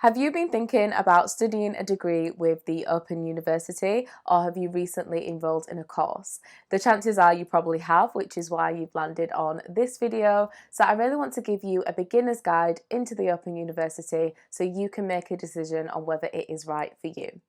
Have you been thinking about studying a degree with the Open University, or have you recently enrolled in a course? The chances are you probably have, which is why you've landed on this video. So I really want to give you a beginner's guide into the Open University so you can make a decision on whether it is right for you.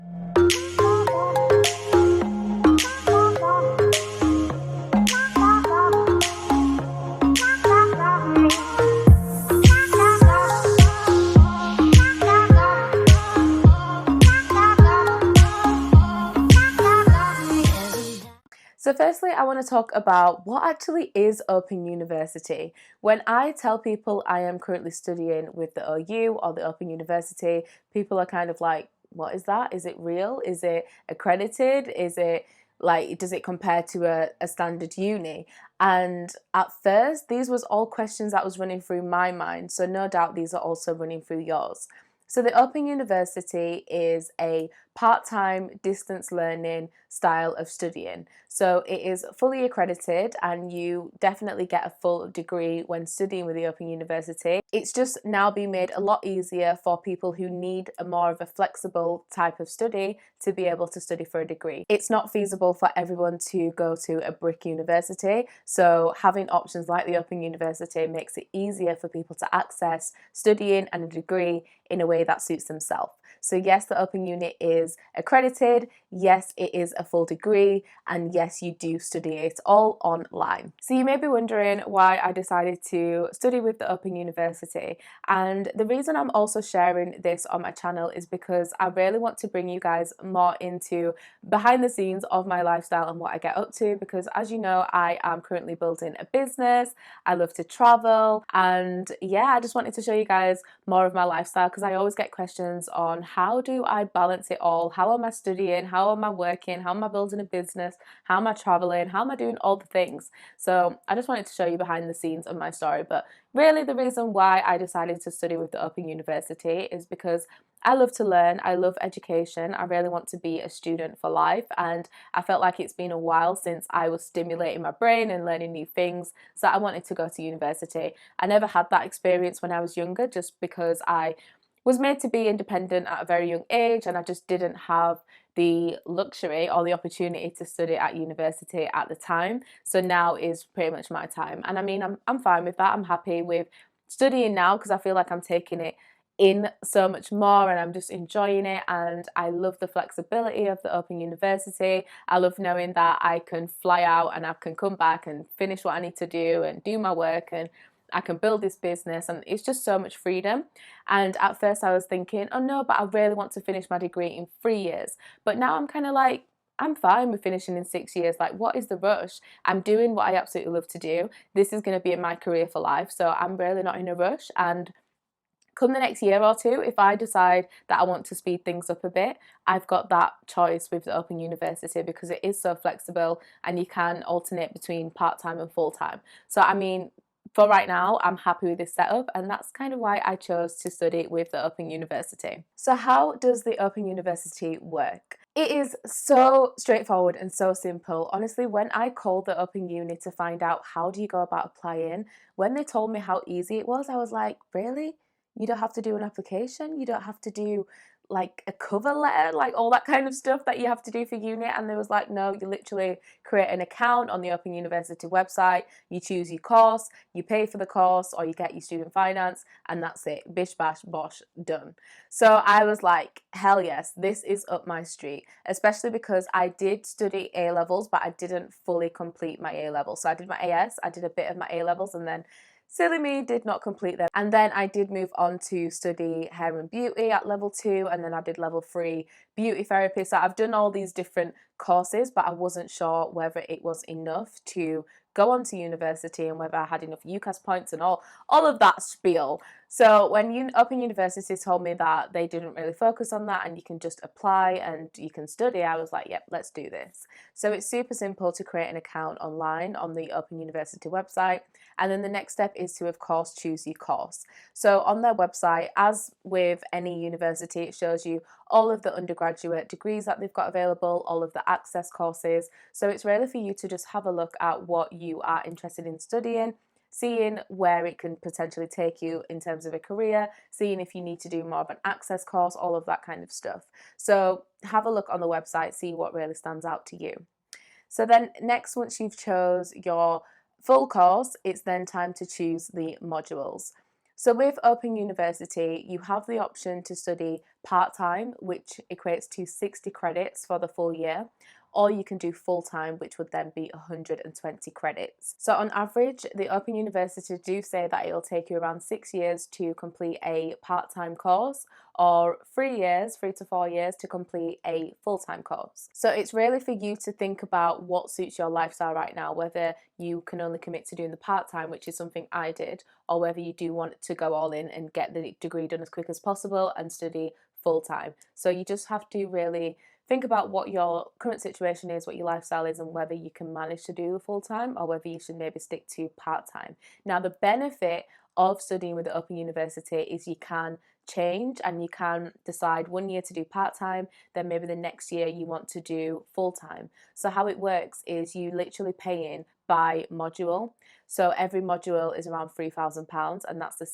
So firstly, I want to talk about what actually is Open University. When I tell people I am currently studying with the OU or the Open University, people are kind of like, what is that? Is it real? Is it accredited? Is it like, does it compare to a standard uni? And at first, these was all questions that was running through my mind. So no doubt these are also running through yours. So the Open University is a part-time distance learning style of studying. So it is fully accredited and you definitely get a full degree when studying with the Open University. It's just now been made a lot easier for people who need a more of a flexible type of study to be able to study for a degree. It's not feasible for everyone to go to a brick university, so having options like the Open University makes it easier for people to access studying and a degree in a way that suits themselves. So yes, the Open Uni is accredited, yes, it is a full degree, and yes, you do study it all online. So you may be wondering why I decided to study with the Open University, and the reason I'm also sharing this on my channel is because I really want to bring you guys more into behind the scenes of my lifestyle and what I get up to, because as you know, I am currently building a business, I love to travel, and yeah, I just wanted to show you guys more of my lifestyle because I always get questions on how do I balance it all? How am I studying? How am I working? How am I building a business? How am I traveling? How am I doing all the things? So I just wanted to show you behind the scenes of my story. But really the reason why I decided to study with the Open University is because I love to learn, I love education, I really want to be a student for life, and I felt like it's been a while since I was stimulating my brain and learning new things, so I wanted to go to university. I never had that experience when I was younger just because I was made to be independent at a very young age and I just didn't have the luxury or the opportunity to study at university at the time. So now is pretty much my time, and I mean I'm fine with that. I'm happy with studying now because I feel like I'm taking it in so much more and I'm just enjoying it, and I love the flexibility of the Open University. I love knowing that I can fly out and I can come back and finish what I need to do and do my work, and I can build this business, and it's just so much freedom. And at first I was thinking, oh no, but I really want to finish my degree in 3 years. But now I'm kind of like, I'm fine with finishing in 6 years. Like, what is the rush? I'm doing what I absolutely love to do. This is going to be in my career for life, so I'm really not in a rush. And come the next year or two, if I decide that I want to speed things up a bit, I've got that choice with the Open University because it is so flexible and you can alternate between part-time and full-time. So I mean, for right now, I'm happy with this setup, and that's kind of why I chose to study with the Open University. So how does the Open University work? It is so straightforward and so simple. Honestly, when I called the Open Uni to find out how do you go about applying, when they told me how easy it was, I was like, really? You don't have to do an application? You don't have to do like a cover letter, like all that kind of stuff that you have to do for uni? And they was like, no, you literally create an account on the Open University website, you choose your course, you pay for the course, or you get your student finance, and that's it. Bish bash bosh, done. So I was like, hell yes, this is up my street, especially because I did study A levels, but I didn't fully complete my A levels. So I did my AS, I did a bit of my A levels, and then silly me, did not complete them. And then I did move on to study hair and beauty at level 2, and then I did level 3 beauty therapy. So I've done all these different courses, but I wasn't sure whether it was enough to go on to university and whether I had enough UCAS points and all of that spiel. So when Open University told me that they didn't really focus on that and you can just apply and you can study, I was like, yep, let's do this. So it's super simple to create an account online on the Open University website. And then the next step is to, of course, choose your course. So on their website, as with any university, it shows you all of the undergraduate degrees that they've got available, all of the access courses. So it's really for you to just have a look at what you are interested in studying, seeing where it can potentially take you in terms of a career, seeing if you need to do more of an access course, all of that kind of stuff. So have a look on the website, see what really stands out to you. So then next, once you've chose your full course, it's then time to choose the modules. So with Open University, you have the option to study part-time, which equates to 60 credits for the full year, or you can do full-time, which would then be 120 credits. So on average, the Open University do say that it'll take you around 6 years to complete a part-time course, or 3 years, 3 to 4 years to complete a full-time course. So it's really for you to think about what suits your lifestyle right now, whether you can only commit to doing the part-time, which is something I did, or whether you do want to go all in and get the degree done as quick as possible and study full-time. So you just have to really think about what your current situation is, what your lifestyle is, and whether you can manage to do the full-time or whether you should maybe stick to part-time. Now, the benefit of studying with the Open University is you can change and you can decide 1 year to do part-time, then maybe the next year you want to do full-time. So how it works is you literally pay in by module. So every module is around £3,000 and that's the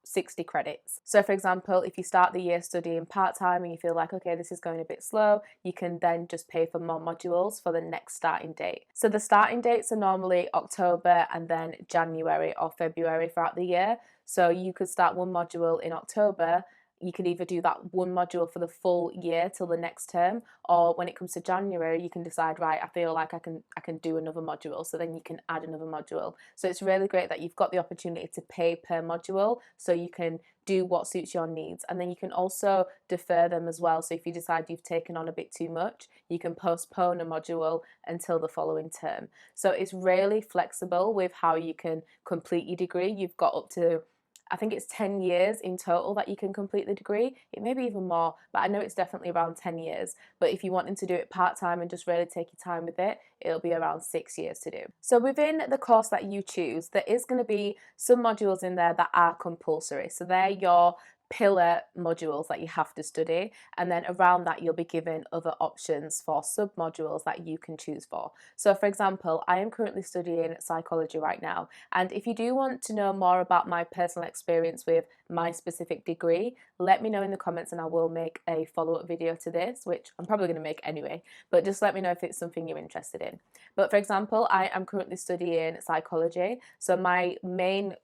60 credits. So for example, if you start the year studying part-time and you feel like, okay, this is going a bit slow, you can then just pay for more modules for the next starting date. So the starting dates are normally October and then January or February throughout the year. So you could start one module in October. You could either do that one module for the full year till the next term, or when it comes to January, you can decide, right, I feel like I can do another module, so then you can add another module. So it's really great that you've got the opportunity to pay per module, so you can do what suits your needs, and then you can also defer them as well. So if you decide you've taken on a bit too much, you can postpone a module until the following term. So it's really flexible with how you can complete your degree. You've got up to, I think it's 10 years in total that you can complete the degree. It may be even more, but I know it's definitely around 10 years. But if you wanted to do it part-time and just really take your time with it, it'll be around 6 years to do. So within the course that you choose, there is going to be some modules in there that are compulsory. So they're your pillar modules that you have to study, and then around that you'll be given other options for sub-modules that you can choose for. So for example, I am currently studying psychology right now, and if you do want to know more about my personal experience with my specific degree, let me know in the comments and I will make a follow-up video to this, which I'm probably going to make anyway, but just let me know if it's something you're interested in. But for example, I am currently studying psychology, so my main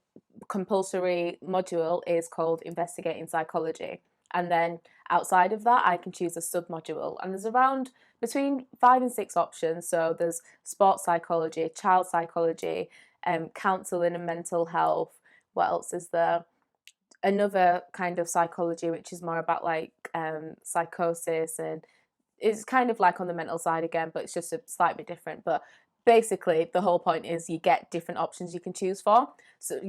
compulsory module is called Investigating Psychology, and then outside of that I can choose a sub-module, and there's around between 5 and 6 options. So there's sports psychology, child psychology, counselling and mental health. What else is there? Another kind of psychology which is more about like psychosis, and it's kind of like on the mental side again, but it's just a slightly different. But basically the whole point is you get different options you can choose from. So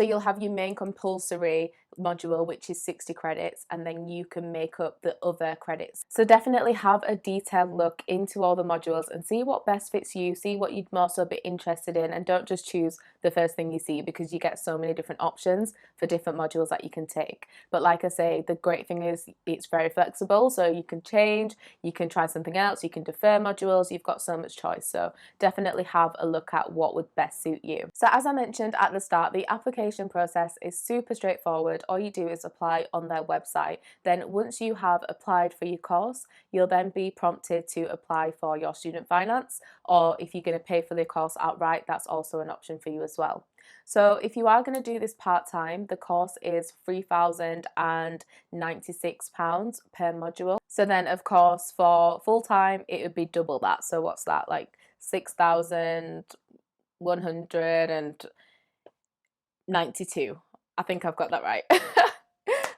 you'll have your main compulsory module, which is 60 credits, and then you can make up the other credits. So definitely have a detailed look into all the modules and see what best fits you, see what you'd more so be interested in, and don't just choose the first thing you see, because you get so many different options for different modules that you can take. But like I say, the great thing is it's very flexible, so you can change, you can try something else, you can defer modules, you've got so much choice. So definitely have a look at what would best suit you. So as I mentioned at the start, the application process is super straightforward. All you do is apply on their website. Then once you have applied for your course, you'll then be prompted to apply for your student finance, or if you're going to pay for the course outright, that's also an option for you as well. So if you are going to do this part-time, the course is £3,096 per module. So then of course for full-time it would be double that. So what's that, like 6,192? I think I've got that right.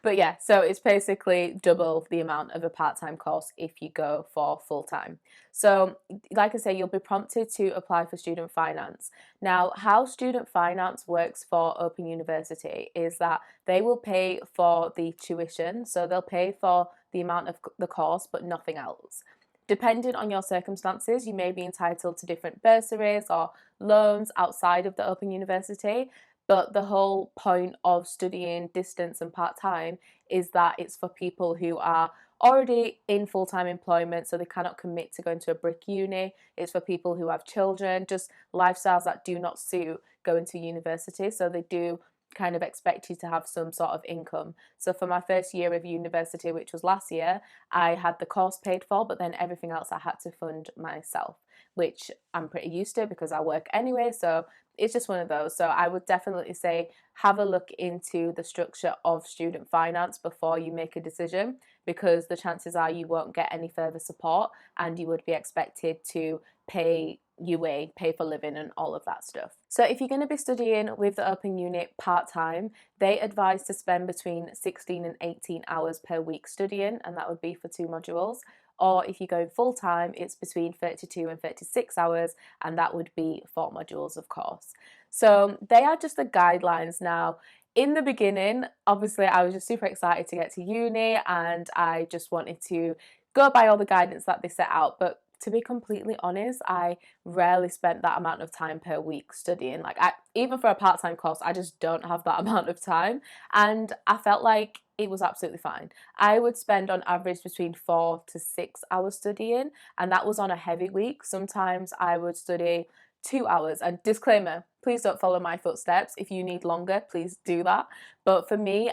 But yeah, so it's basically double the amount of a part-time course if you go for full-time. So like I say, you'll be prompted to apply for student finance. Now, how student finance works for Open University is that they will pay for the tuition, so they'll pay for the amount of the course but nothing else. Depending on your circumstances, you may be entitled to different bursaries or loans outside of the Open University. But the whole point of studying distance and part-time is that it's for people who are already in full-time employment, so they cannot commit to going to a brick uni. It's for people who have children, just lifestyles that do not suit going to university. So they do kind of expect you to have some sort of income. So for my first year of university, which was last year, I had the course paid for, but then everything else I had to fund myself, which I'm pretty used to because I work anyway. So it's just one of those. So I would definitely say have a look into the structure of student finance before you make a decision, because the chances are you won't get any further support and you would be expected to pay UA, pay for living and all of that stuff. So if you're going to be studying with the Open Uni part-time, they advise to spend between 16 and 18 hours per week studying, and that would be for 2 modules. Or if you're going full-time, it's between 32 and 36 hours, and that would be 4 modules, of course. So they are just the guidelines now. In the beginning, obviously, I was just super excited to get to uni and I just wanted to go by all the guidance that they set out. But to be completely honest, I rarely spent that amount of time per week studying. Like, even for a part-time course, I just don't have that amount of time. And I felt like it was absolutely fine. I would spend on average between 4 to 6 hours studying, and that was on a heavy week. Sometimes I would study 2 hours. And disclaimer, please don't follow my footsteps. If you need longer, please do that. But for me,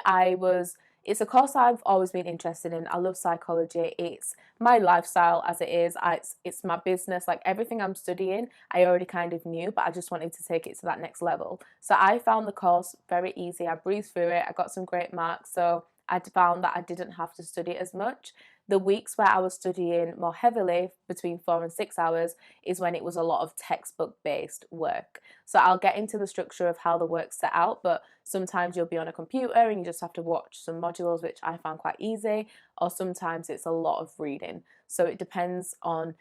it's a course I've always been interested in. I love psychology. It's my lifestyle as it is. It's my business. Like, everything I'm studying, I already kind of knew, but I just wanted to take it to that next level. So I found the course very easy. I breezed through it. I got some great marks. So I found that I didn't have to study as much. The weeks where I was studying more heavily, between 4 and 6 hours, is when it was a lot of textbook-based work. So I'll get into the structure of how the work's set out, but sometimes you'll be on a computer and you just have to watch some modules, which I found quite easy, or sometimes it's a lot of reading. So it depends on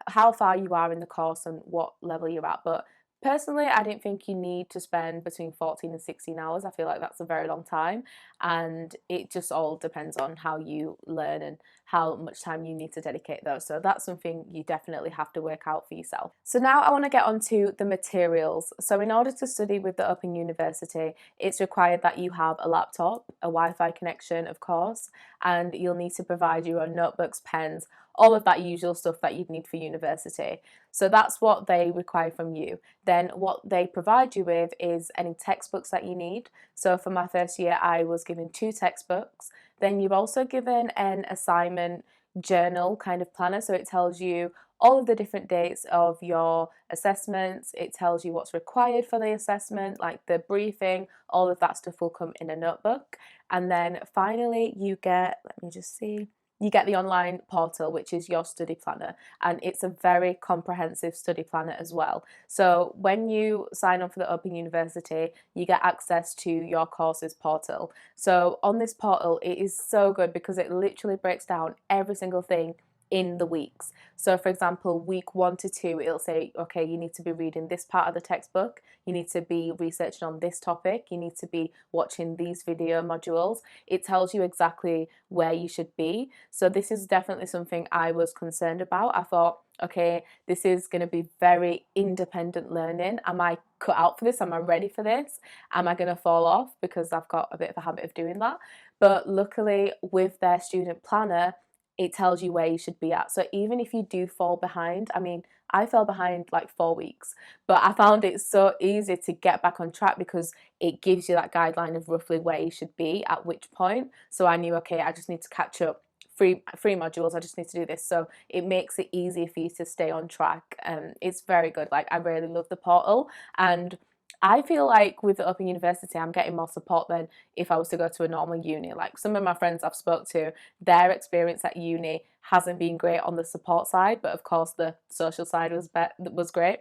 how far you are in the course and what level you're at. But personally, I didn't think you need to spend between 14 and 16 hours. I feel like that's a very long time, and it just all depends on how you learn and how much time you need to dedicate those. So that's something you definitely have to work out for yourself. So now I want to get on to the materials. So in order to study with the Open University, it's required that you have a laptop, a Wi-Fi connection, of course, and you'll need to provide your own notebooks, pens, all of that usual stuff that you'd need for university. So that's what they require from you. Then what they provide you with is any textbooks that you need. So for my first year, I was given 2 textbooks. Then you're also given an assignment journal kind of planner. So it tells you all of the different dates of your assessments. It tells you what's required for the assessment, like the briefing, all of that stuff will come in a notebook. And then finally you get, let me just see, you get the online portal, which is your study planner, and it's a very comprehensive study planner as well. So when you sign on for the Open University, you get access to your courses portal. So on this portal, it is so good because it literally breaks down every single thing in the weeks. So for example, week 1 to 2, it'll say, okay, you need to be reading this part of the textbook, you need to be researching on this topic, you need to be watching these video modules. It tells you exactly where you should be. So this is definitely something I was concerned about. I thought, okay, this is going to be very independent learning. Am I cut out for this? Am I ready for this? Am I going to fall off? Because I've got a bit of a habit of doing that. But luckily, with their student planner, it tells you where you should be at. So even if you do fall behind, I mean, I fell behind like 4 weeks, but I found it so easy to get back on track because it gives you that guideline of roughly where you should be at which point. So I knew, okay, I just need to catch up. Three modules, I just need to do this. So it makes it easier for you to stay on track. It's very good. Like, I really love the portal, and I feel like with the Open University, I'm getting more support than if I was to go to a normal uni. Like, some of my friends I've spoke to, their experience at uni hasn't been great on the support side, but of course the social side was great.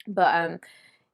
But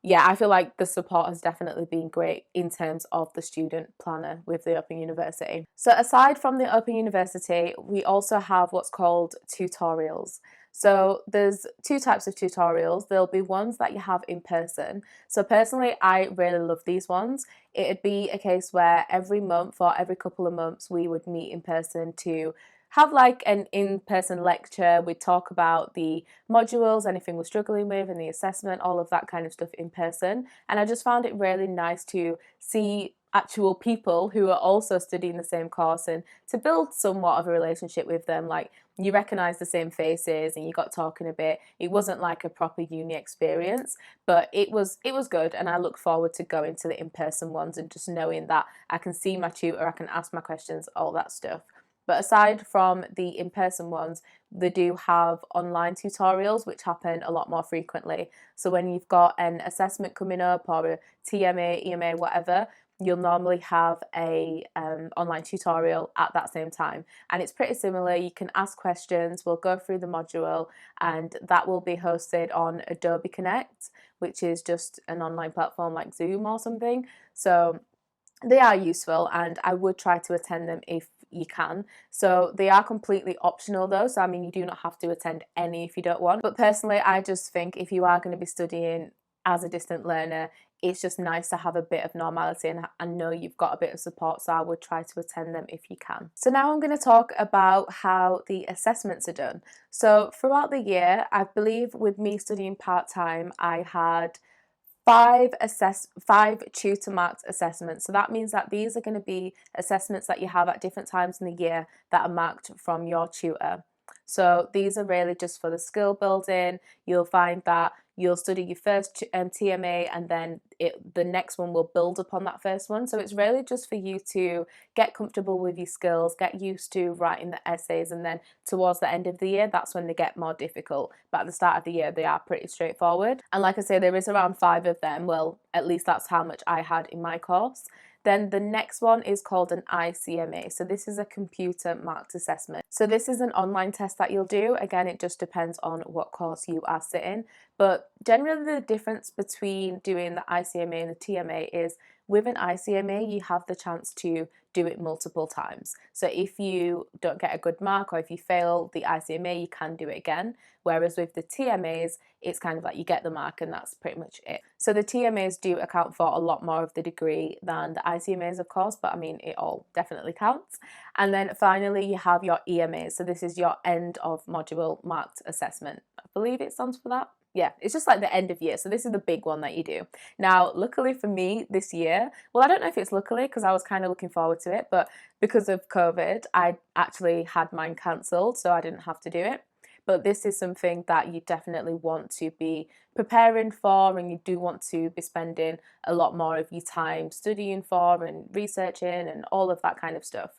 yeah, I feel like the support has definitely been great in terms of the student planner with the Open University. So aside from the Open University, we also have what's called tutorials. So there's 2 types of tutorials. There'll be ones that you have in person. So personally, I really love these ones. It'd be a case where every month or every couple of months we would meet in person to have like an in-person lecture. We'd talk about the modules, anything we're struggling with, and the assessment, all of that kind of stuff in person. And I just found it really nice to see actual people who are also studying the same course and to build somewhat of a relationship with them. Like, you recognize the same faces and you got talking a bit. It wasn't like a proper uni experience, but it was good, and I look forward to going to the in-person ones and just knowing that I can see my tutor, I can ask my questions, all that stuff. But aside from the in-person ones, they do have online tutorials which happen a lot more frequently. So when you've got an assessment coming up or a TMA, EMA, whatever, you'll normally have a online tutorial at that same time, and it's pretty similar. You can ask questions, we'll go through the module, and that will be hosted on Adobe Connect, which is just an online platform like Zoom or something. So they are useful, and I would try to attend them if you can. So they are completely optional though, so I mean, you do not have to attend any if you don't want. But personally, I just think if you are going to be studying as a distant learner, it's just nice to have a bit of normality and know you've got a bit of support, so I would try to attend them if you can. So now I'm going to talk about how the assessments are done. So throughout the year, I believe with me studying part-time, I had five tutor marked assessments. So that means that these are going to be assessments that you have at different times in the year that are marked from your tutor. So these are really just for the skill building. You'll find that you'll study your first TMA, and then the next one will build upon that first one. So it's really just for you to get comfortable with your skills, get used to writing the essays, and then towards the end of the year, that's when they get more difficult. But at the start of the year, they are pretty straightforward. And like I say, there is around 5 of them. Well, at least that's how much I had in my course. Then the next one is called an 𝐖CMA. So this is a computer marked assessment. So this is an online test that you'll do. Again, it just depends on what course you are sitting. But generally the difference between doing the 𝐖CMA and the TMA is with an 𝐖CMA, you have the chance to do it multiple times. So if you don't get a good mark or if you fail the 𝐖CMA, you can do it again. Whereas with the TMAs, it's kind of like you get the mark and that's pretty much it. So the TMAs do account for a lot more of the degree than the 𝐖CMAs, of course, but I mean, it all definitely counts. And then finally, you have your EMAs. So this is your end of module marked assessment. I believe it stands for that. Yeah, it's just like the end of year. So this is the big one that you do. Now, luckily for me this year, well, I don't know if it's luckily because I was kind of looking forward to it, but because of COVID, I actually had mine cancelled, so I didn't have to do it. But this is something that you definitely want to be preparing for, and you do want to be spending a lot more of your time studying for and researching and all of that kind of stuff,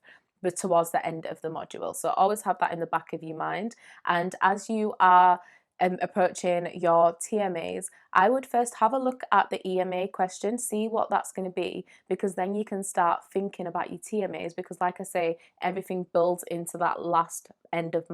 but towards the end of the module. So always have that in the back of your mind. And as you are approaching your TMAs, I would first have a look at the EMA question, see what that's going to be, because then you can start thinking about your TMAs, because like I say, everything builds into that last end of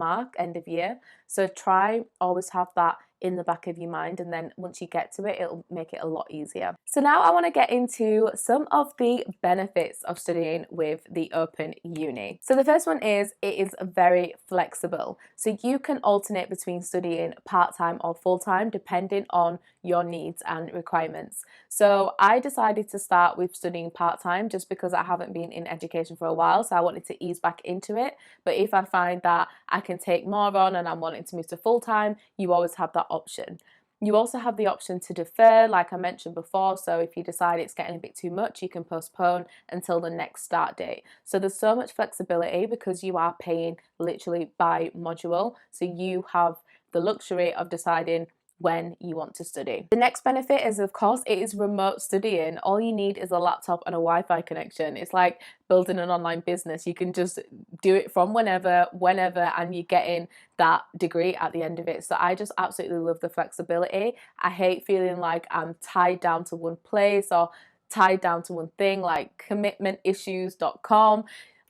year. So try always have that in the back of your mind, and then once you get to it, it'll make it a lot easier. So now I want to get into some of the benefits of studying with the Open Uni. So the first one is it is very flexible. So you can alternate between studying part-time or full-time depending on your needs and requirements. So I decided to start with studying part-time just because I haven't been in education for a while, so I wanted to ease back into it. But if I find that I can take more on and I'm wanting to move to full-time, you always have that option. You also have the option to defer, like I mentioned before, so if you decide it's getting a bit too much, you can postpone until the next start date. So there's so much flexibility because you are paying literally by module, so you have the luxury of deciding when you want to study. The next benefit is, of course, it is remote studying. All you need is a laptop and a Wi-Fi connection. It's like building an online business. You can just do it from whenever, and you're getting that degree at the end of it. So I just absolutely love the flexibility. I hate feeling like I'm tied down to one place or tied down to one thing, like commitmentissues.com,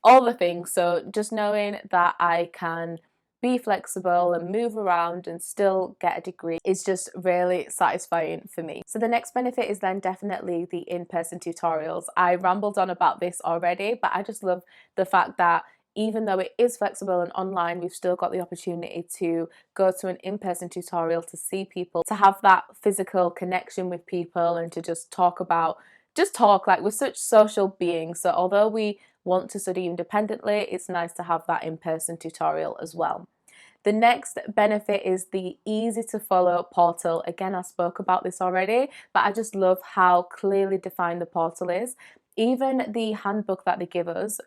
all the things. So just knowing that I can be flexible and move around and still get a degree is just really satisfying for me. So the next benefit is then definitely the in-person tutorials. I rambled on about this already, but I just love the fact that even though it is flexible and online, we've still got the opportunity to go to an in-person tutorial, to see people, to have that physical connection with people, and to just talk like we're such social beings. So although we want to study independently, it's nice to have that in-person tutorial as well. The next benefit is the easy to follow portal. Again, I spoke about this already, but I just love how clearly defined the portal is. Even the handbook that they give us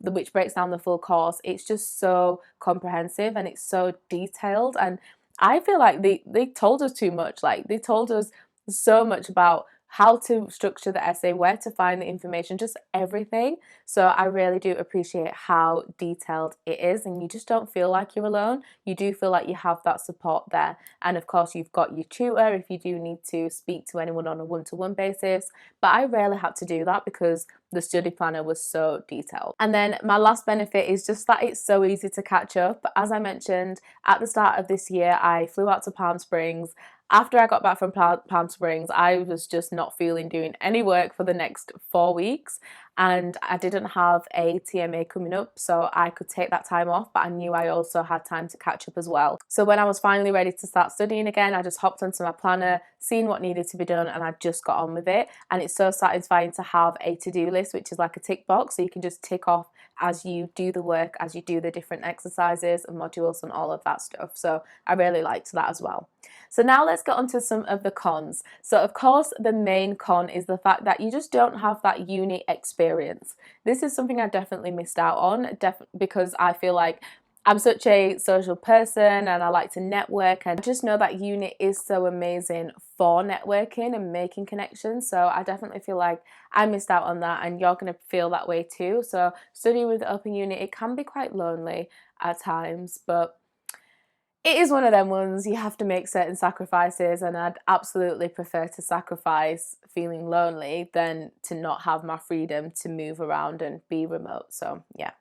which breaks down the full course, it's just so comprehensive and it's so detailed, and I feel like they told us too much. Like, they told us so much about how to structure the essay, where to find the information, just everything. So I really do appreciate how detailed it is, and you just don't feel like you're alone. You do feel like you have that support there. And of course, you've got your tutor if you do need to speak to anyone on a one-to-one basis. But I rarely had to do that because the study planner was so detailed. And then my last benefit is just that it's so easy to catch up. As I mentioned, at the start of this year, I flew out to Palm Springs. After I got back from Palm Springs, I was just not feeling doing any work for the next 4 weeks, and I didn't have a TMA coming up, so I could take that time off, but I knew I also had time to catch up as well. So when I was finally ready to start studying again, I just hopped onto my planner, seen what needed to be done, and I just got on with it. And it's so satisfying to have a to-do list, which is like a tick box, so you can just tick off as you do the work, as you do the different exercises and modules and all of that stuff. So I really liked that as well. So now let's get on to some of the cons. So of course, the main con is the fact that you just don't have that uni experience. This is something I definitely missed out on, because I feel like I'm such a social person and I like to network, and I just know that uni is so amazing for networking and making connections. So I definitely feel like I missed out on that, and you're going to feel that way too. So studying with Open Uni, it can be quite lonely at times, but it is one of them ones. You have to make certain sacrifices, and I'd absolutely prefer to sacrifice feeling lonely than to not have my freedom to move around and be remote. So yeah.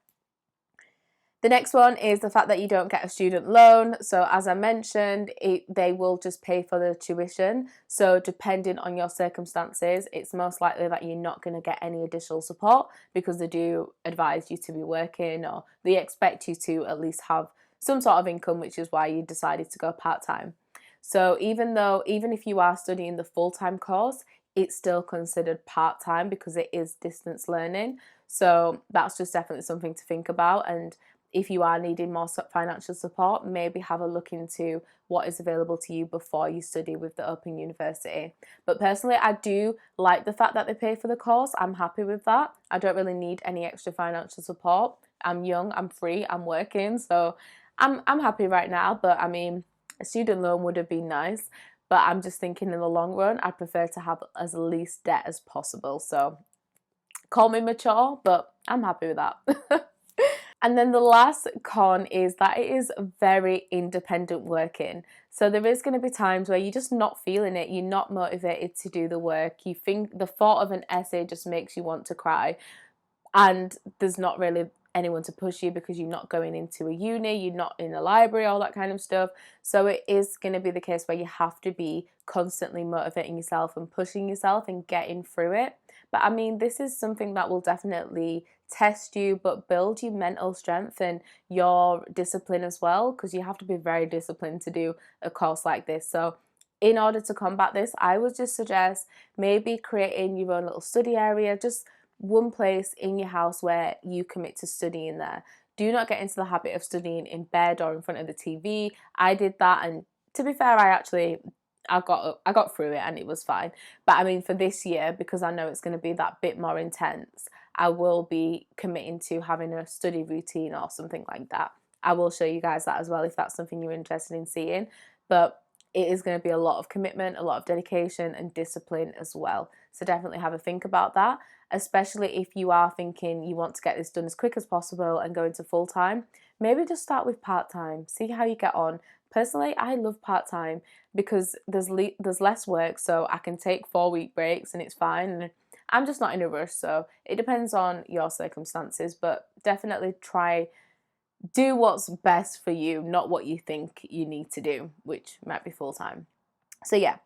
The next one is the fact that you don't get a student loan. So as I mentioned, they will just pay for the tuition. So depending on your circumstances, it's most likely that you're not going to get any additional support, because they do advise you to be working, or they expect you to at least have some sort of income, which is why you decided to go part-time. So even if you are studying the full-time course, it's still considered part-time because it is distance learning. So that's just definitely something to think about. And if you are needing more financial support, maybe have a look into what is available to you before you study with the Open University. But personally, I do like the fact that they pay for the course. I'm happy with that. I don't really need any extra financial support. I'm young, I'm free, I'm working, so I'm happy right now. But I mean, a student loan would have been nice, but I'm just thinking in the long run, I prefer to have as least debt as possible. So call me mature, but I'm happy with that. And then the last con is that it is very independent working. So there is going to be times where you're just not feeling it. You're not motivated to do the work. You think the thought of an essay just makes you want to cry. And there's not really anyone to push you because you're not going into a uni, you're not in a library, all that kind of stuff. So it is going to be the case where you have to be constantly motivating yourself and pushing yourself and getting through it. But I mean, this is something that will definitely test you, but build your mental strength and your discipline as well, because you have to be very disciplined to do a course like this. So in order to combat this, I would just suggest maybe creating your own little study area, just one place in your house where you commit to studying there. Do not get into the habit of studying in bed or in front of the TV. I did that, and to be fair, I got through it and it was fine. But I mean, for this year, because I know it's going to be that bit more intense, I will be committing to having a study routine or something like that. I will show you guys that as well if that's something you're interested in seeing. But it is going to be a lot of commitment, a lot of dedication and discipline as well. So definitely have a think about that, especially if you are thinking you want to get this done as quick as possible and go into full-time. Maybe just start with part-time, see how you get on. Personally, I love part-time because there's less work, so I can take 4-week breaks and it's fine. And I'm just not in a rush, so it depends on your circumstances, but definitely do what's best for you, not what you think you need to do, which might be full-time. So yeah,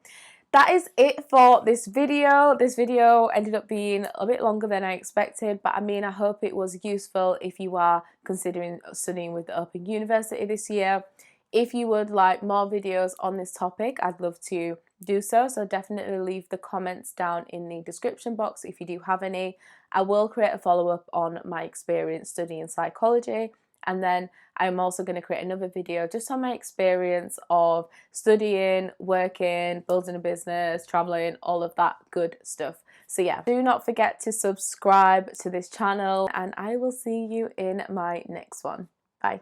that is it for this video. This video ended up being a bit longer than I expected, but I mean, I hope it was useful if you are considering studying with the Open University this year. If you would like more videos on this topic, I'd love to do so. So definitely leave the comments down in the description box if you do have any. I will create a follow-up on my experience studying psychology, and then I'm also going to create another video just on my experience of studying, working, building a business, traveling, all of that good stuff. So yeah, do not forget to subscribe to this channel, and I will see you in my next one. Bye.